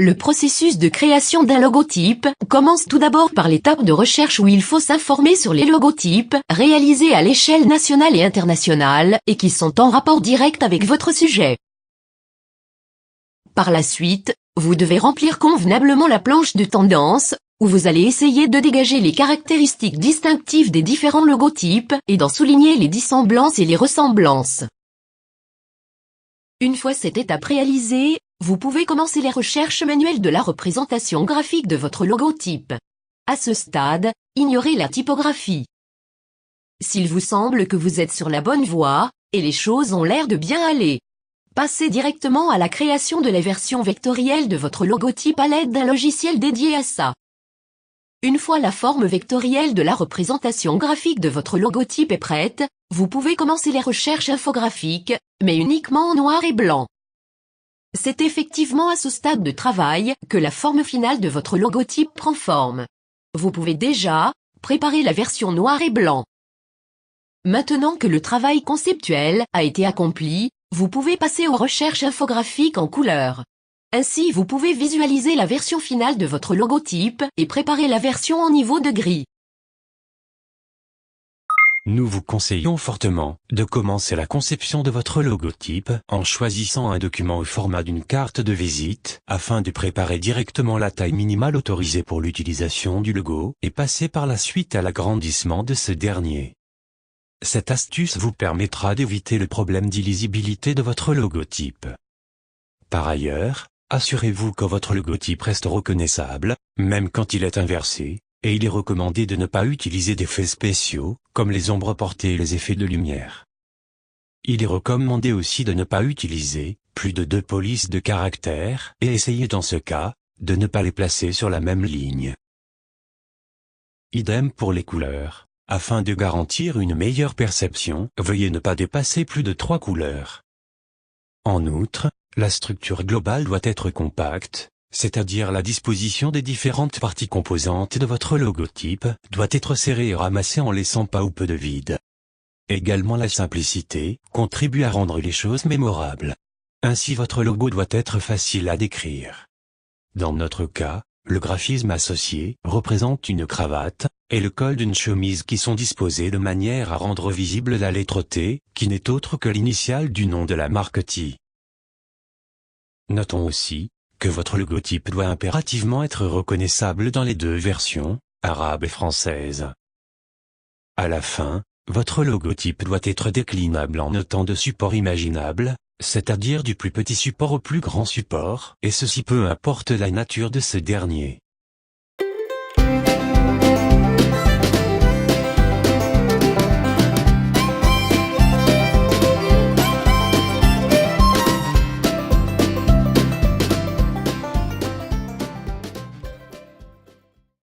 Le processus de création d'un logotype commence tout d'abord par l'étape de recherche où il faut s'informer sur les logotypes réalisés à l'échelle nationale et internationale et qui sont en rapport direct avec votre sujet. Par la suite, vous devez remplir convenablement la planche de tendance, où vous allez essayer de dégager les caractéristiques distinctives des différents logotypes et d'en souligner les dissemblances et les ressemblances. Une fois cette étape réalisée, vous pouvez commencer les recherches manuelles de la représentation graphique de votre logotype. À ce stade, ignorez la typographie. S'il vous semble que vous êtes sur la bonne voie, et les choses ont l'air de bien aller, passez directement à la création de la version vectorielle de votre logotype à l'aide d'un logiciel dédié à ça. Une fois la forme vectorielle de la représentation graphique de votre logotype est prête, vous pouvez commencer les recherches infographiques, mais uniquement en noir et blanc. C'est effectivement à ce stade de travail que la forme finale de votre logotype prend forme. Vous pouvez déjà préparer la version noir et blanc. Maintenant que le travail conceptuel a été accompli, vous pouvez passer aux recherches infographiques en couleur. Ainsi vous pouvez visualiser la version finale de votre logotype et préparer la version en niveau de gris. Nous vous conseillons fortement de commencer la conception de votre logotype en choisissant un document au format d'une carte de visite afin de préparer directement la taille minimale autorisée pour l'utilisation du logo et passer par la suite à l'agrandissement de ce dernier. Cette astuce vous permettra d'éviter le problème d'illisibilité de votre logotype. Par ailleurs, assurez-vous que votre logotype reste reconnaissable, même quand il est inversé, et il est recommandé de ne pas utiliser d'effets spéciaux, comme les ombres portées et les effets de lumière. Il est recommandé aussi de ne pas utiliser plus de 2 polices de caractères et essayez dans ce cas de ne pas les placer sur la même ligne. Idem pour les couleurs. Afin de garantir une meilleure perception, veuillez ne pas dépasser plus de 3 couleurs. En outre, la structure globale doit être compacte, c'est-à-dire la disposition des différentes parties composantes de votre logotype doit être serrée et ramassée en laissant pas ou peu de vide. Également la simplicité contribue à rendre les choses mémorables. Ainsi votre logo doit être facile à décrire. Dans notre cas, le graphisme associé représente une cravate et le col d'une chemise qui sont disposés de manière à rendre visible la lettre T, qui n'est autre que l'initiale du nom de la marque T. Notons aussi que votre logotype doit impérativement être reconnaissable dans les 2 versions, arabe et française. À la fin, votre logotype doit être déclinable en autant de supports imaginables, c'est-à-dire du plus petit support au plus grand support, et ceci peu importe la nature de ce dernier.